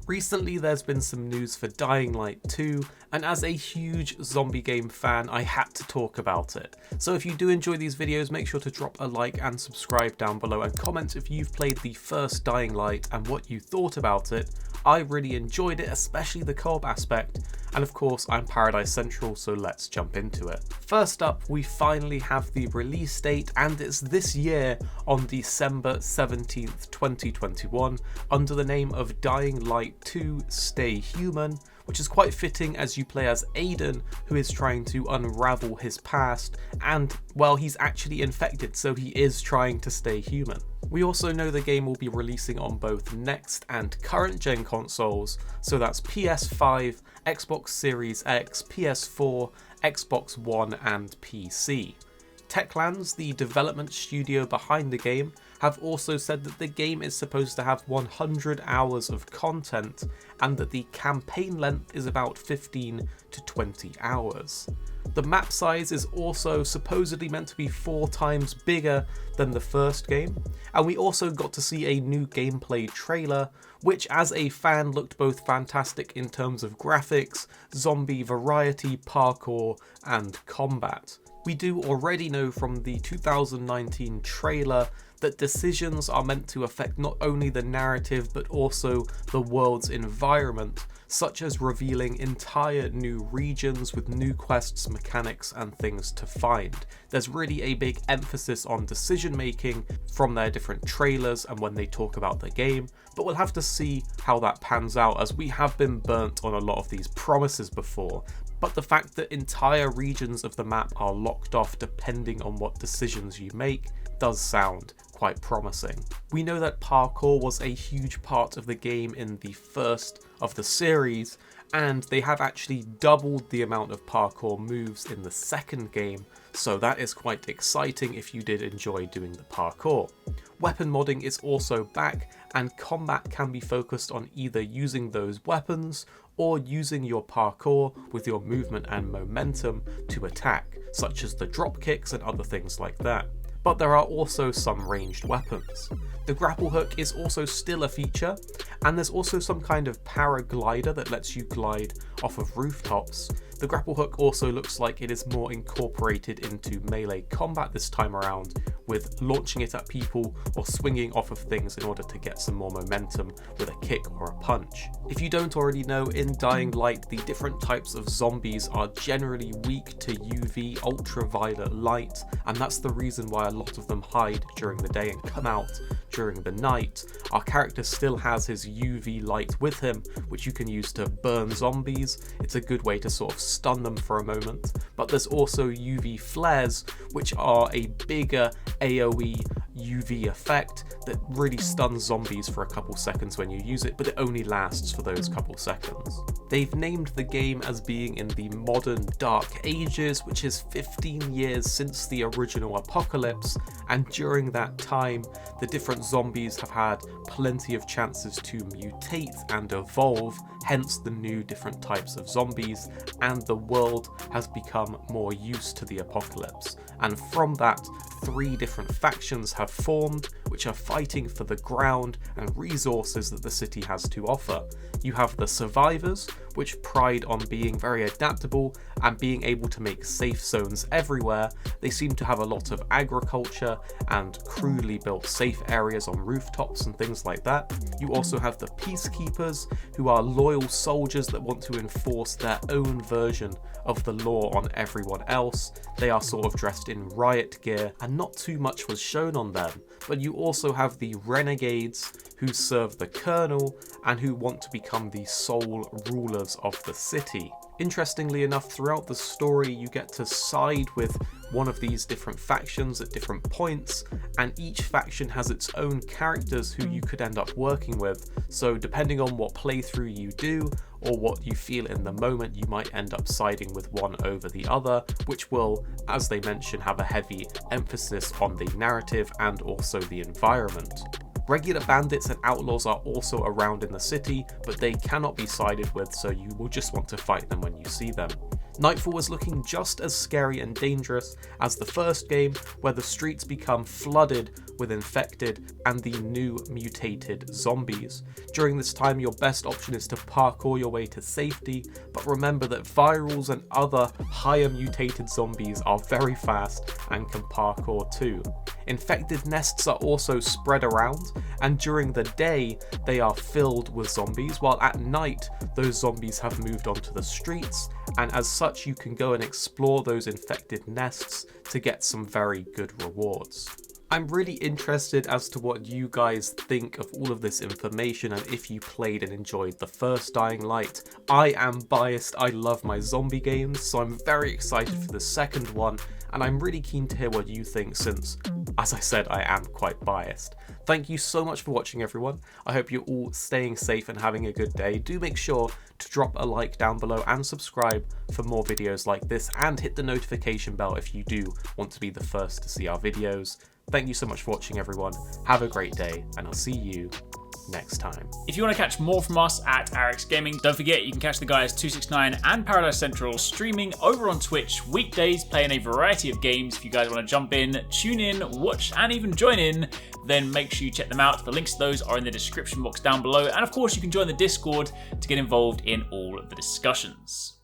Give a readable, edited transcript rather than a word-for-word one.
Recently there's been some news for Dying Light 2, and as a huge zombie game fan I had to talk about it. So if you do enjoy these videos, make sure to drop a like and subscribe down below and comment if you've played the first Dying Light and what you thought about it. I really enjoyed it, especially the co-op aspect, and of course I'm Paradise Central, so let's jump into it. First up, we finally have the release date, and it's this year on December 17th, 2021, under the name of Dying Light 2 Stay Human, which is quite fitting as you play as Aiden, who is trying to unravel his past, and, well, he's actually infected, so he is trying to stay human. We also know the game will be releasing on both next and current gen consoles, so that's PS5, Xbox Series X, PS4, Xbox One and PC. Techlands, the development studio behind the game, have also said that the game is supposed to have 100 hours of content and that the campaign length is about 15 to 20 hours. The map size is also supposedly meant to be 4 times bigger than the first game, and we also got to see a new gameplay trailer, which as a fan looked both fantastic in terms of graphics, zombie variety, parkour and combat. We do already know from the 2019 trailer that decisions are meant to affect not only the narrative but also the world's environment, such as revealing entire new regions with new quests, mechanics and things to find. There's really a big emphasis on decision making from their different trailers and when they talk about the game, but we'll have to see how that pans out, as we have been burnt on a lot of these promises before. But the fact that entire regions of the map are locked off depending on what decisions you make does sound quite promising. We know that parkour was a huge part of the game in the first of the series, and they have actually doubled the amount of parkour moves in the second game, so that is quite exciting if you did enjoy doing the parkour. Weapon modding is also back, and combat can be focused on either using those weapons or using your parkour with your movement and momentum to attack, such as the drop kicks and other things like that. But there are also some ranged weapons. The grapple hook is also still a feature, and there's also some kind of paraglider that lets you glide off of rooftops. The grapple hook also looks like it is more incorporated into melee combat this time around, with launching it at people or swinging off of things in order to get some more momentum with a kick or a punch. If you don't already know, in Dying Light the different types of zombies are generally weak to UV ultraviolet light, and that's the reason why a lot of them hide during the day and come out during the night. Our character still has his UV light with him, which you can use to burn zombies. It's a good way to sort of stun them for a moment, but there's also UV flares, which are a bigger AoE UV effect that really stuns zombies for a couple seconds when you use it, but it only lasts for those couple seconds. They've named the game as being in the modern Dark Ages, which is 15 years since the original apocalypse, and during that time the different zombies have had plenty of chances to mutate and evolve, hence the new different types of zombies, and the world has become more used to the apocalypse. And from that, 3 different factions have formed, which are fighting for the ground and resources that the city has to offer. You have the survivors, which pride on being very adaptable and being able to make safe zones everywhere. They seem to have a lot of agriculture and crudely built safe areas on rooftops and things like that. You also have the peacekeepers, who are loyal soldiers that want to enforce their own version of the law on everyone else. They are sort of dressed in riot gear and not too much was shown on them. But you also have the renegades, who serve the colonel and who want to become the sole rulers of the city. Interestingly enough, throughout the story you get to side with one of these different factions at different points, and each faction has its own characters who you could end up working with, so depending on what playthrough you do or what you feel in the moment, you might end up siding with one over the other, which will, as they mention, have a heavy emphasis on the narrative and also the environment. Regular bandits and outlaws are also around in the city, but they cannot be sided with, so you will just want to fight them when you see them. Nightfall was looking just as scary and dangerous as the first game, where the streets become flooded with infected and the new mutated zombies. During this time, your best option is to parkour your way to safety, but remember that virals and other higher mutated zombies are very fast and can parkour too. Infected nests are also spread around, and during the day they are filled with zombies, while at night those zombies have moved onto the streets, and as such you can go and explore those infected nests to get some very good rewards. I'm really interested as to what you guys think of all of this information and if you played and enjoyed the first Dying Light. I am biased, I love my zombie games, so I'm very excited for the second one, and I'm really keen to hear what you think since, as I said, I am quite biased. Thank you so much for watching, everyone. I hope you're all staying safe and having a good day. Do make sure to drop a like down below and subscribe for more videos like this, and hit the notification bell if you do want to be the first to see our videos. Thank you so much for watching, everyone. Have a great day, and I'll see you next time. If you want to catch more from us at HyperX Gaming, don't forget you can catch the guys TwoSixNine and Paradise Central streaming over on Twitch weekdays, playing a variety of games. If you guys want to jump in, tune in, watch, and even join in, then make sure you check them out. The links to those are in the description box down below, and of course you can join the Discord to get involved in all of the discussions.